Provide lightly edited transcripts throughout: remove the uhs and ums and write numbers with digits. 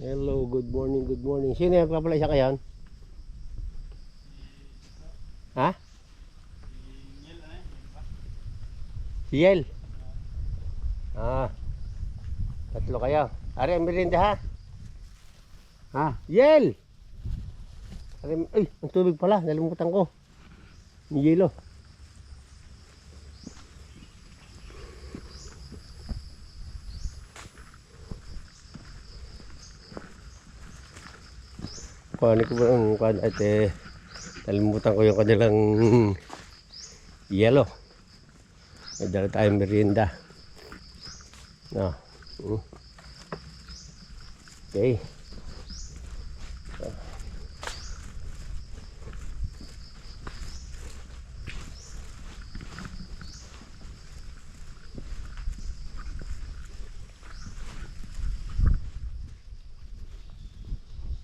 Hello, good morning, good morning. Sino yung kapala isa kayon? Ha? Si Yel. Tatlo kayo. Ari, ang merinda ha? Ha? Yel! Ari, ay, ang tubig pala. Nalimutan ko. May yelo. Kuhanin ko ba ang kuhan at nalimutan ko yung kanilang yelo. May dala tayong merienda. Okay.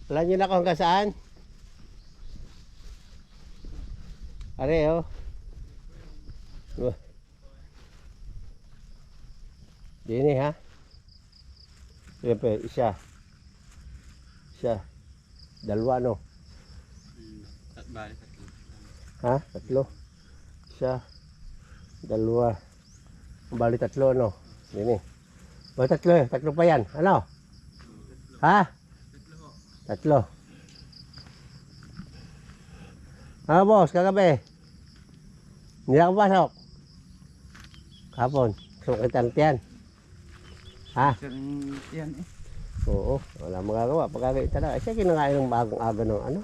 Alam niyo na kung hanggang saan? Are oh. Dini ha? Siyempre, isa. Dalawa no? Tatlo. Ha? Tatlo? Isa. Dalawa. Bali tatlo no? Dini. Tatlo pa yan. Ano? Ha? Tatlo. Boss, kagabi. Hindi ako pasok. Kapon. So, kitang tiyan. Ha? Yan eh. Oo. Wala magagawa. Pagkakita na. Siya kinakain ng bagong aga ng ano?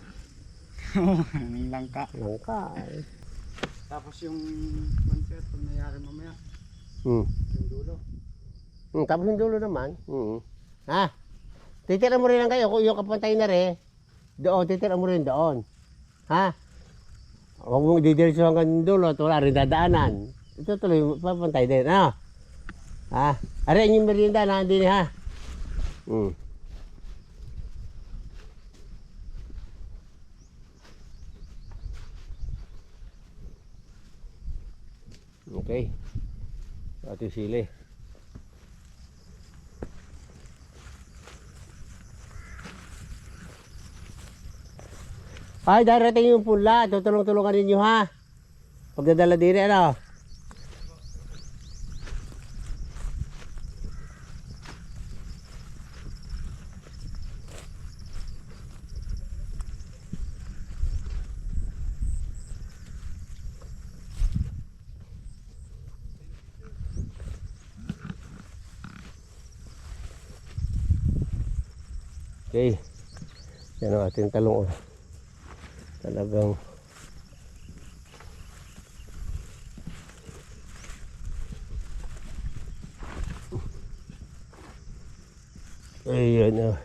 Ng langka. Langka. Tapos yung concert pag nangyari mamaya. Yung dulo. Tapos yung dulo naman. Ha? Titira mo rin lang kayo. Kung yung kapantay na rin. Doon. Titira mo rin doon. Ha? Huwag mong didiretso hanggang dulo at wala rin dadaanan. Ito tuloy, papantay din. Ano? Ha? Aray, yung merienda na din ha? Okay. Ito sili. Ay, darating yung pula. Tutulong-tulungan ninyo ha. Pagdadala din ano. Okay. Yan ang ating talong. Talagang ayan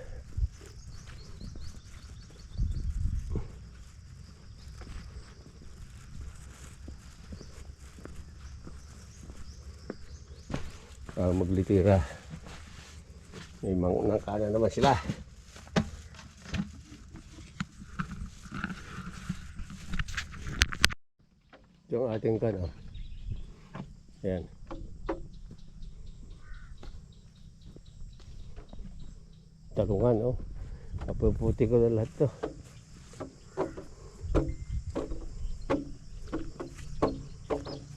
maglitira. May mangunang kanan naman sila. Yung ating kano. Ayan. Talungan oh. Kapuputi ko na lahat to.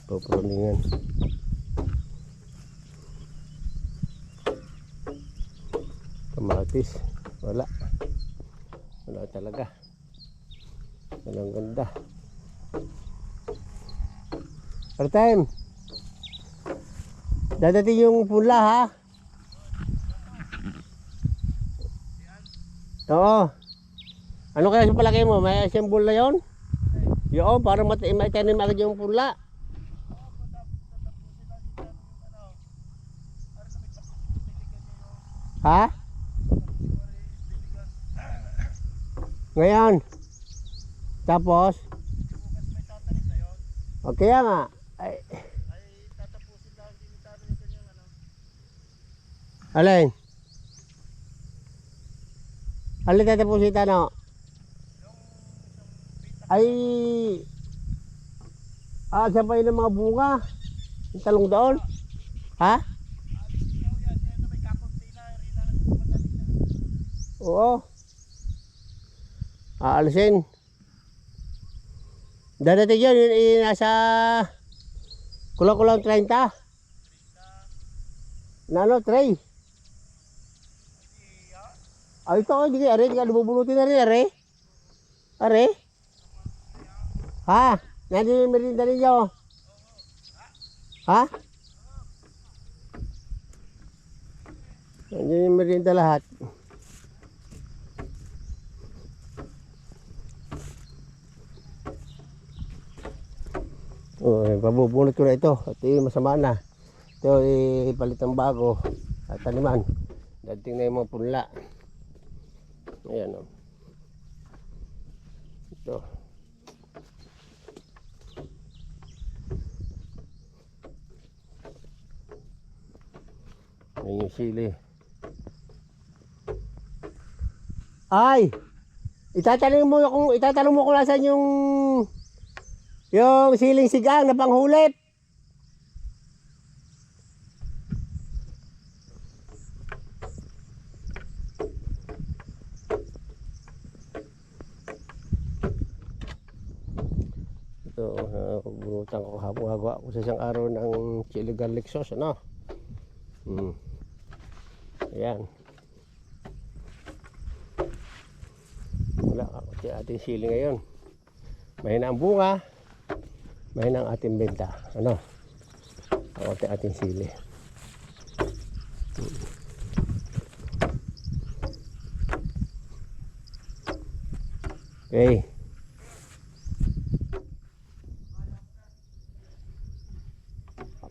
Paproningan. Kamatis. Wala talaga. Walang ganda. Time. Dadating yung pula ha. Oo. Ano kaya sa palagay mo? May symbol na yun? Yung para maitanim agad yung pula. Ha? Ngayon. Tapos? Okay nga. Ay tatapusin lang din tayo ng kanyang ano. Alin? Alin tatapusin tayo? Ay saan pa yun ang mga bunga? Yung talong doon? Ha? Oo. Aalisin. Dadating yun, nasa kulang-kulang 30. Na ano, tray. Ay, ito, hindi ka, are, hindi ka lumubulutin na rin, are. Are. Ha? Nandiyan yung merinda ninyo. Ha? Nandiyan yung merinda lahat. Oh, pabubunot ko na ito. At masama na. Ito ipalit ng bago. At taniman. Dating na yung mga punla. Ayan o. Ito. Ayan yung sili. Ay! Itatanong mo kung nasan yung siling sigang na panghulip. Ito, pagbunutan ko kahapon, gagawa ko sa isang araw ng chili garlic sauce, ano? Ayan. Wala ako sa ating sili ngayon. Mahina ang bunga, mahina ang ating benta. Ano? Ako sa ating sili. Okay.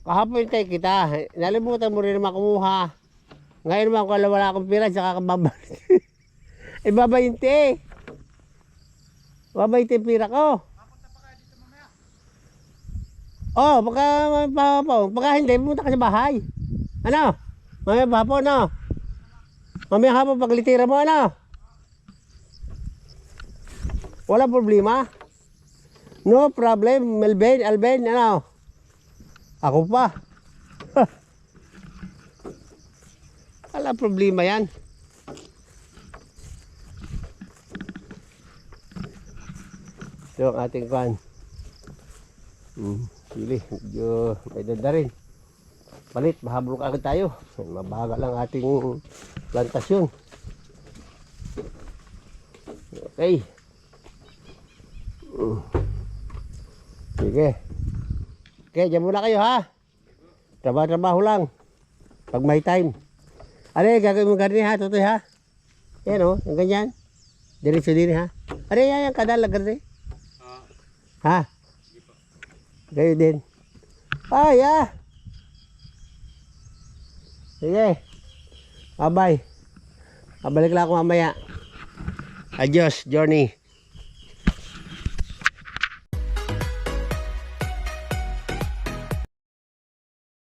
Kahapon tayo kita. Nalimutan mo rin naman kumuha. Ngayon naman kung wala akong pira, saka kababalik. Ibabayinte. Babayinte pira ko. Papunta pa kayo dito mamaya. Oh, baka hindi, pumunta ka sa bahay. Ano? Mamaya hapon, no? Mamaya hapon, paglitira mo, ano? Wala problema. No problem, Alben, ano? Ako pa. Wala problema yan. Ito ang ating kan. Sili, medyo may danda rin. Palit, mahablo agad tayo. Mabaga lang ating plantasyon. Okay. Sige. Okay, dyan muna kayo ha. Trabaho lang. Pag may time. Ano yung gagawin mo ganyan ha, Totoy ha? Yan o, yung ganyan. Diretso din ha. Ano yan, kadal agad rin. Ha? Kayo din. Ay, ah. Sige. Bye-bye. Babalik lang ako mamaya. Adios, Johnny.